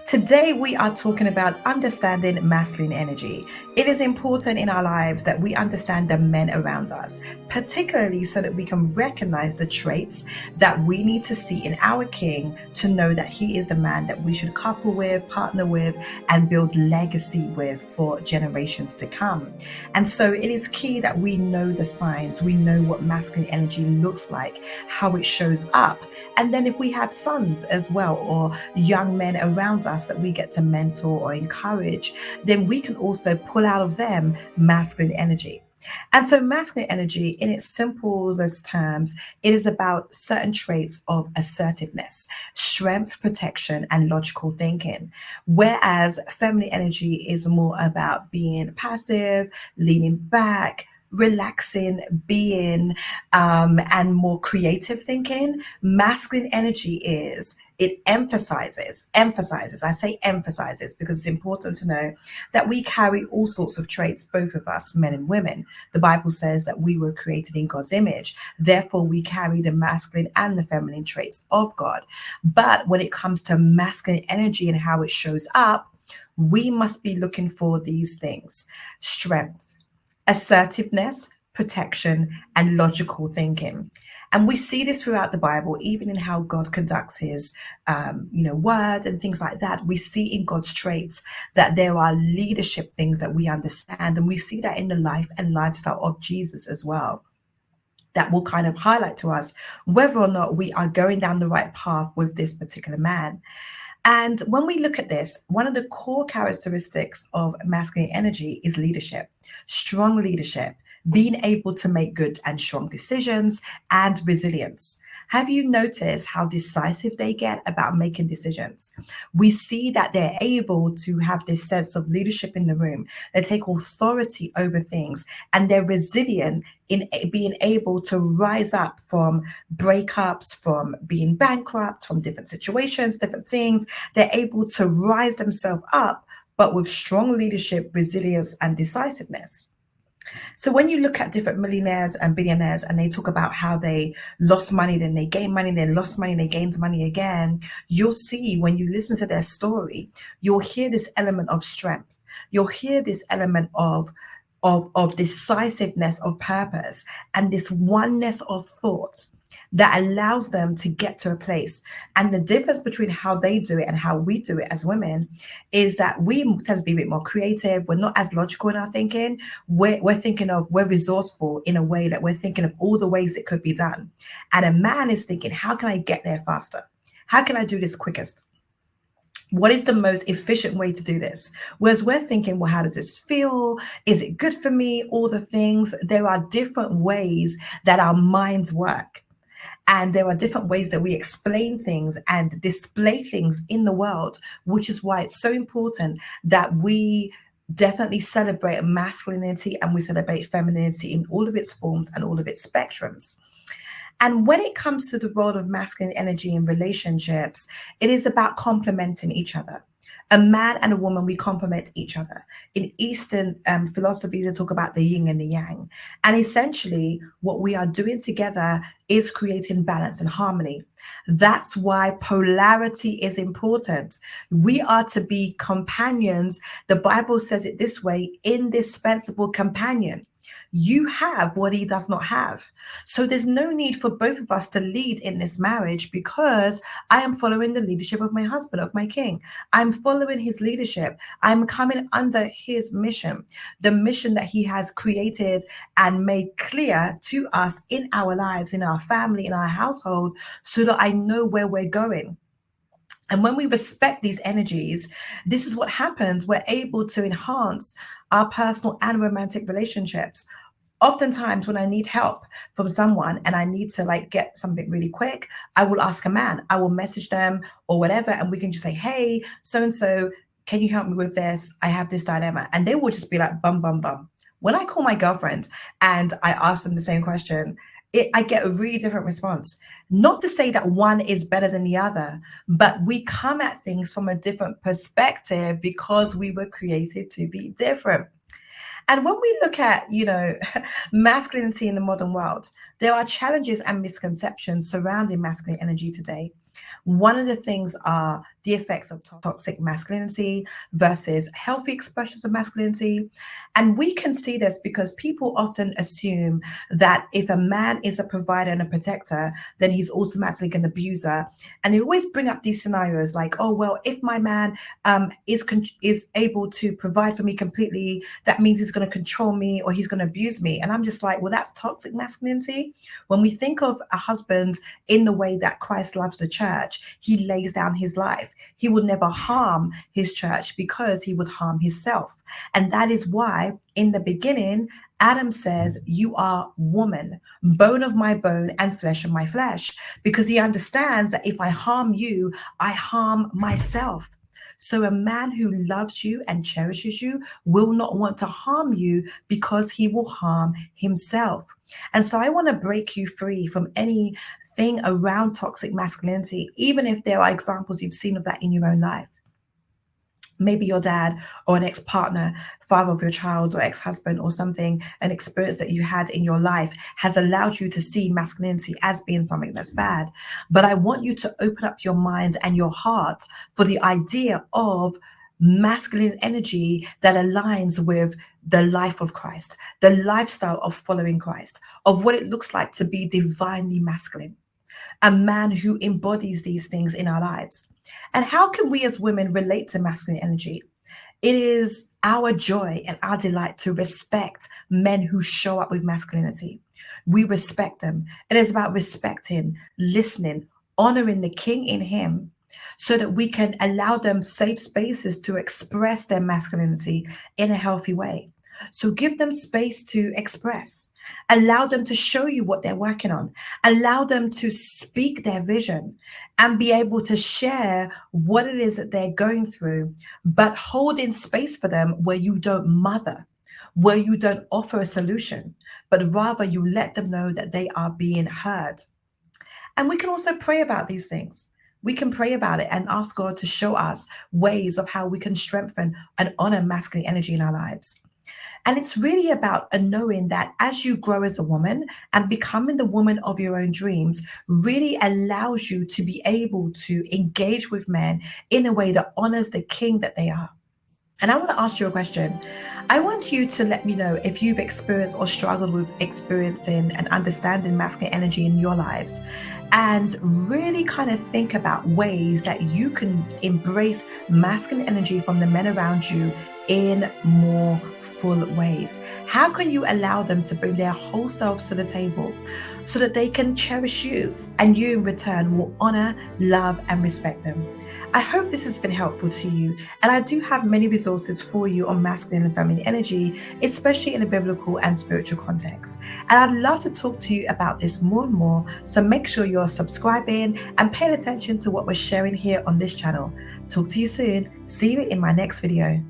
Today, we are talking about understanding masculine energy. It is important in our lives that we understand the men around us, particularly so that we can recognize the traits that we need to see in our king to know that he is the man that we should couple with, partner with, and build legacy with for generations to come. And so it is key that we know the signs, we know what masculine energy looks like, how it shows up. And then if we have sons as well, or young men around us that we get to mentor or encourage, then we can also pull out of them masculine energy. And so, masculine energy, in its simplest terms, it is about certain traits of assertiveness, strength, protection, and logical thinking. Whereas feminine energy is more about being passive, leaning back, relaxing, being, and more creative thinking. Masculine energy is it emphasizes, I say emphasizes because it's important to know that we carry all sorts of traits, both of us, men and women. The Bible says that we were created in God's image. Therefore, we carry the masculine and the feminine traits of God. But when it comes to masculine energy and how it shows up, we must be looking for these things: strength, assertiveness, protection, and logical thinking. And we see this throughout the Bible, even in how God conducts his, word and things like that. We see in God's traits that there are leadership things that we understand. And we see that in the life and lifestyle of Jesus as well. That will kind of highlight to us whether or not we are going down the right path with this particular man. And when we look at this, one of the core characteristics of masculine energy is leadership, strong leadership, being able to make good and strong decisions, and resilience. Have you noticed how decisive they get about making decisions? We see that they're able to have this sense of leadership in the room. They take authority over things, and they're resilient in being able to rise up from breakups, from being bankrupt, from different situations, different things. They're able to rise themselves up, but with strong leadership, resilience, and decisiveness. So when you look at different millionaires and billionaires and they talk about how they lost money, then they gained money, then lost money, they gained money again, you'll see when you listen to their story, you'll hear this element of strength. You'll hear this element of decisiveness of purpose and this oneness of thought that allows them to get to a place. And the difference between how they do it and how we do it as women is that we tend to be a bit more creative. We're not as logical in our thinking. We're resourceful in a way that we're thinking of all the ways it could be done. And a man is thinking, how can I get there faster? How can I do this quickest? What is the most efficient way to do this? Whereas we're thinking, well, how does this feel? Is it good for me? All the things. There are different ways that our minds work. And there are different ways that we explain things and display things in the world, which is why it's so important that we definitely celebrate masculinity and we celebrate femininity in all of its forms and all of its spectrums. And when it comes to the role of masculine energy in relationships, it is about complementing each other. A man and a woman, we complement each other. In Eastern philosophies, they talk about the yin and the yang. And essentially, what we are doing together is creating balance and harmony. That's why polarity is important. We are to be companions. The Bible says it this way: indispensable companion. You have what he does not have. So there's no need for both of us to lead in this marriage because I am following the leadership of my husband, of my king. I'm following his leadership. I'm coming under his mission, the mission that he has created and made clear to us in our lives, in our family, in our household, so that I know where we're going. And when we respect these energies, this is what happens. We're able to enhance our personal and romantic relationships. Oftentimes when I need help from someone and I need to get something really quick, I will ask a man. I will message them or whatever, and we can just say, hey, so-and-so, can you help me with this? I have this dilemma. And they will just be like, bum, bum, bum. When I call my girlfriend and I ask them the same question, I get a really different response. Not to say that one is better than the other, but we come at things from a different perspective because we were created to be different. And when we look at, masculinity in the modern world, there are challenges and misconceptions surrounding masculine energy today. One of the things are the effects of toxic masculinity versus healthy expressions of masculinity. And we can see this because people often assume that if a man is a provider and a protector, then he's automatically an abuser. And they always bring up these scenarios like, oh, well, if my man is able to provide for me completely, that means he's going to control me or he's going to abuse me. And I'm just like, well, that's toxic masculinity. When we think of a husband in the way that Christ loves the church, he lays down his life. He would never harm his church because he would harm himself. And that is why in the beginning, Adam says, you are woman, bone of my bone and flesh of my flesh, because he understands that if I harm you, I harm myself. So a man who loves you and cherishes you will not want to harm you because he will harm himself. And so I want to break you free from anything around toxic masculinity, even if there are examples you've seen of that in your own life. Maybe your dad or an ex-partner, father of your child or ex-husband or something, an experience that you had in your life has allowed you to see masculinity as being something that's bad. But I want you to open up your mind and your heart for the idea of masculine energy that aligns with the life of Christ, the lifestyle of following Christ, of what it looks like to be divinely masculine, a man who embodies these things in our lives. And how can we as women relate to masculine energy? It is our joy and our delight to respect men who show up with masculinity. We respect them. It is about respecting, listening, honoring the king in him so that we can allow them safe spaces to express their masculinity in a healthy way. So give them space to express. Allow them to show you what they're working on. Allow them to speak their vision and be able to share what it is that they're going through, but hold in space for them where you don't mother, where you don't offer a solution, but rather you let them know that they are being heard. And we can also pray about these things. We can pray about it and ask God to show us ways of how we can strengthen and honor masculine energy in our lives. And it's really about a knowing that as you grow as a woman and becoming the woman of your own dreams really allows you to be able to engage with men in a way that honors the king that they are. And I want to ask you a question. I want you to let me know if you've experienced or struggled with experiencing and understanding masculine energy in your lives, and really kind of think about ways that you can embrace masculine energy from the men around you in more full ways. How can you allow them to bring their whole selves to the table so that they can cherish you and you in return will honor, love, and respect them? I hope this has been helpful to you, and I do have many resources for you on masculine and feminine energy, especially in a biblical and spiritual context. And I'd love to talk to you about this more and more, so make sure you're subscribing and paying attention to what we're sharing here on this channel. Talk to you soon. See you in my next video.